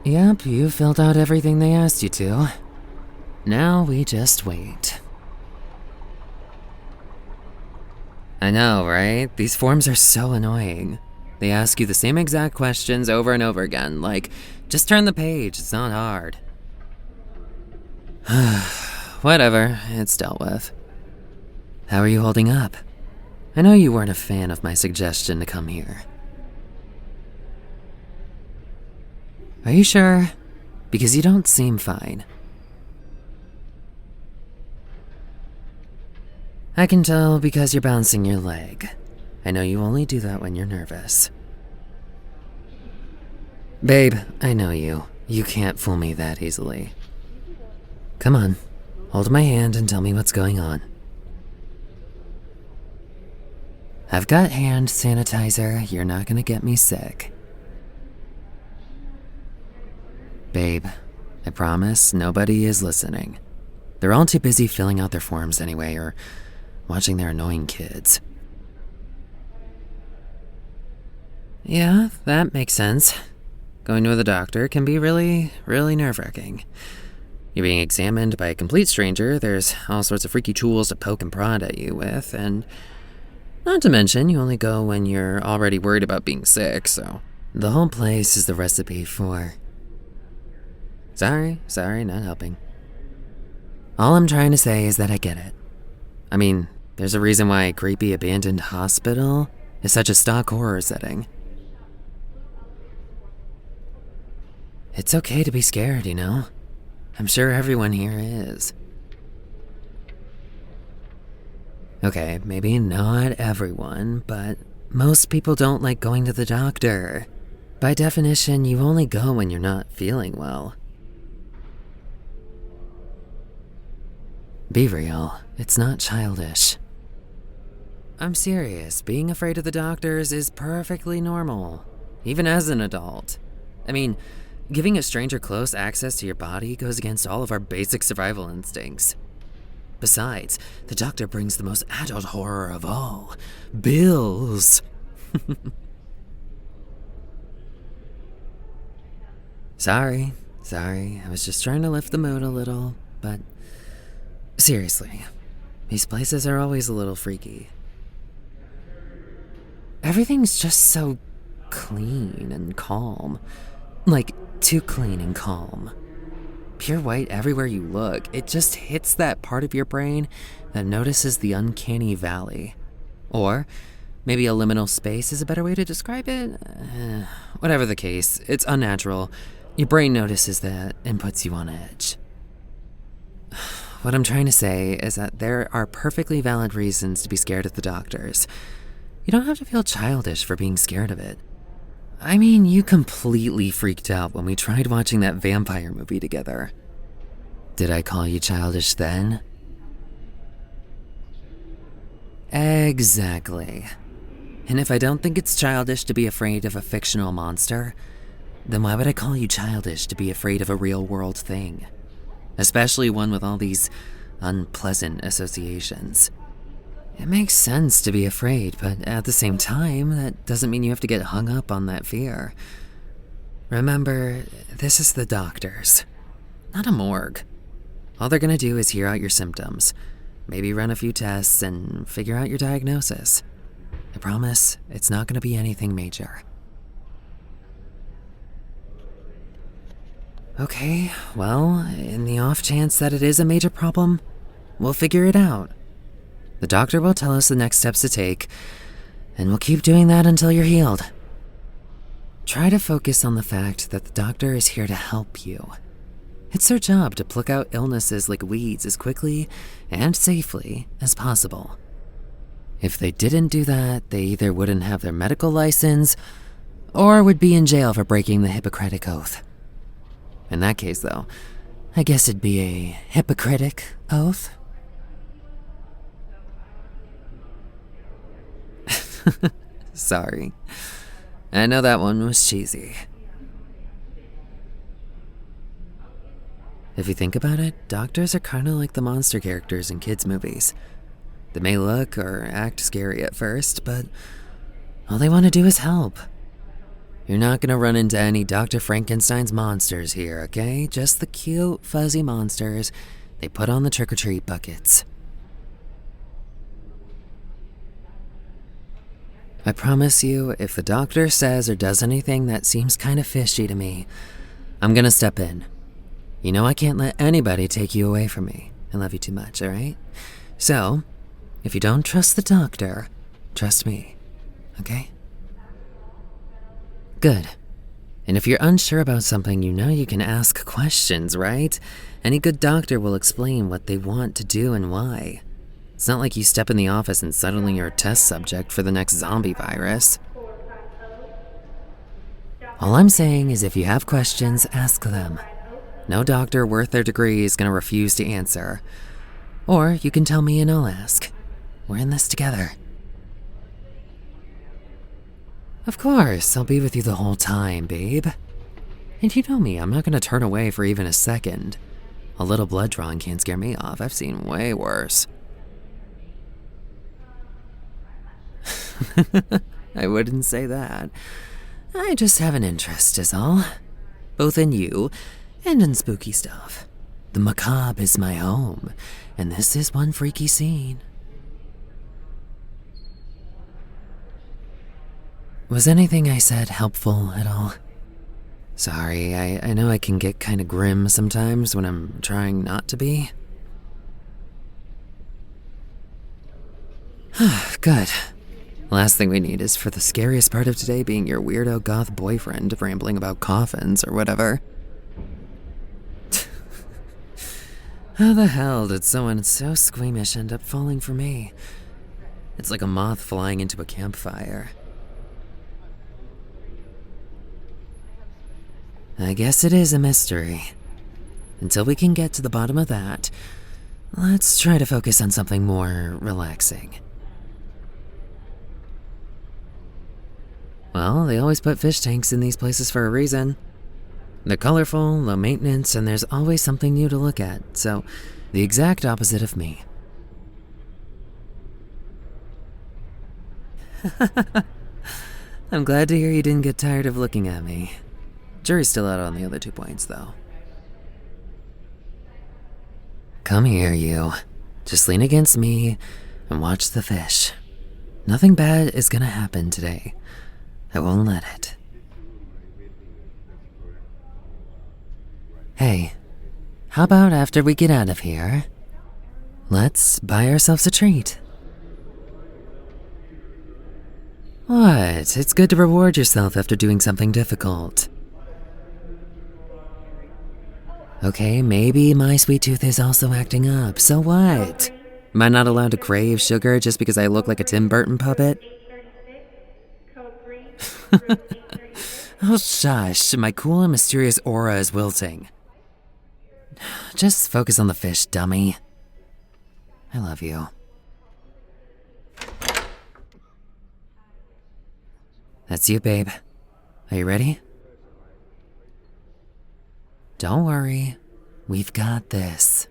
Yep, you filled out everything they asked you to. Now we just wait. I know, right? These forms are so annoying. They ask you the same exact questions over and over again, like, just turn the page, it's not hard. Whatever, it's dealt with. How are you holding up? I know you weren't a fan of my suggestion to come here. Are you sure? Because you don't seem fine. I can tell because you're bouncing your leg. I know you only do that when you're nervous. Babe, I know you. You can't fool me that easily. Come on, hold my hand and tell me what's going on. I've got hand sanitizer, you're not gonna get me sick. Babe, I promise nobody is listening. They're all too busy filling out their forms anyway, or watching their annoying kids. Yeah, that makes sense. Going to the doctor can be really nerve-wracking. You're being examined by a complete stranger, there's all sorts of freaky tools to poke and prod at you with, and not to mention you only go when you're already worried about being sick, so the whole place is the recipe for... Sorry, not helping. All I'm trying to say is that I get it. I mean, there's a reason why a creepy abandoned hospital is such a stock horror setting. It's okay to be scared, you know? I'm sure everyone here is. Okay, maybe not everyone, but most people don't like going to the doctor. By definition, you only go when you're not feeling well. Be real, it's not childish. I'm serious, being afraid of the doctors is perfectly normal, even as an adult. I mean, giving a stranger close access to your body goes against all of our basic survival instincts. Besides, the doctor brings the most adult horror of all, bills. Sorry, I was just trying to lift the mood a little, but seriously, these places are always a little freaky. Everything's just so clean and calm. Like, too clean and calm. Pure white everywhere you look. It just hits that part of your brain that notices the uncanny valley. Or maybe a liminal space is a better way to describe it. Whatever the case, it's unnatural. Your brain notices that and puts you on edge. What I'm trying to say is that there are perfectly valid reasons to be scared of the doctors. You don't have to feel childish for being scared of it. I mean, you completely freaked out when we tried watching that vampire movie together. Did I call you childish then? Exactly. And if I don't think it's childish to be afraid of a fictional monster, then why would I call you childish to be afraid of a real-world thing? Especially one with all these unpleasant associations. It makes sense to be afraid, but at the same time, that doesn't mean you have to get hung up on that fear. Remember, this is the doctors, not a morgue. All they're gonna do is hear out your symptoms, maybe run a few tests, and figure out your diagnosis. I promise, it's not gonna be anything major. Okay, well, in the off chance that it is a major problem, we'll figure it out. The doctor will tell us the next steps to take, and we'll keep doing that until you're healed. Try to focus on the fact that the doctor is here to help you. It's their job to pluck out illnesses like weeds as quickly and safely as possible. If they didn't do that, they either wouldn't have their medical license or would be in jail for breaking the Hippocratic Oath. In that case, though, I guess it'd be a Hippocratic Oath. Sorry. I know that one was cheesy. If you think about it, doctors are kinda like the monster characters in kids' movies. They may look or act scary at first, but all they want to do is help. You're not gonna run into any Dr. Frankenstein's monsters here, okay? Just the cute, fuzzy monsters they put on the trick-or-treat buckets. I promise you, if the doctor says or does anything that seems kind of fishy to me, I'm gonna step in. You know I can't let anybody take you away from me. I love you too much, alright? So, if you don't trust the doctor, trust me, okay? Good. And if you're unsure about something, you know you can ask questions, right? Any good doctor will explain what they want to do and why. It's not like you step in the office and suddenly you're a test subject for the next zombie virus. All I'm saying is if you have questions, ask them. No doctor worth their degree is gonna refuse to answer. Or you can tell me and I'll ask. We're in this together. Of course, I'll be with you the whole time, babe. And you know me, I'm not gonna turn away for even a second. A little blood drawing can't scare me off. I've seen way worse. I wouldn't say that. I just have an interest is all. Both in you and in spooky stuff. The macabre is my home, and this is one freaky scene. Was anything I said helpful at all? Sorry, I know I can get kind of grim sometimes when I'm trying not to be. Good. Last thing we need is for the scariest part of today being your weirdo goth boyfriend rambling about coffins or whatever. How the hell did someone so squeamish end up falling for me? It's like a moth flying into a campfire. I guess it is a mystery. Until we can get to the bottom of that, let's try to focus on something more relaxing. Well, they always put fish tanks in these places for a reason. They're colorful, low maintenance, and there's always something new to look at, so the exact opposite of me. I'm glad to hear you didn't get tired of looking at me. Jury's still out on the other 2 points, though. Come here, you. Just lean against me and watch the fish. Nothing bad is gonna happen today. I won't let it. Hey, how about after we get out of here, let's buy ourselves a treat? What? It's good to reward yourself after doing something difficult. Okay, maybe my sweet tooth is also acting up, so what? Am I not allowed to crave sugar just because I look like a Tim Burton puppet? Oh shush, my cool and mysterious aura is wilting. Just focus on the fish, dummy. I love you. That's you, babe. Are you ready? Don't worry, we've got this.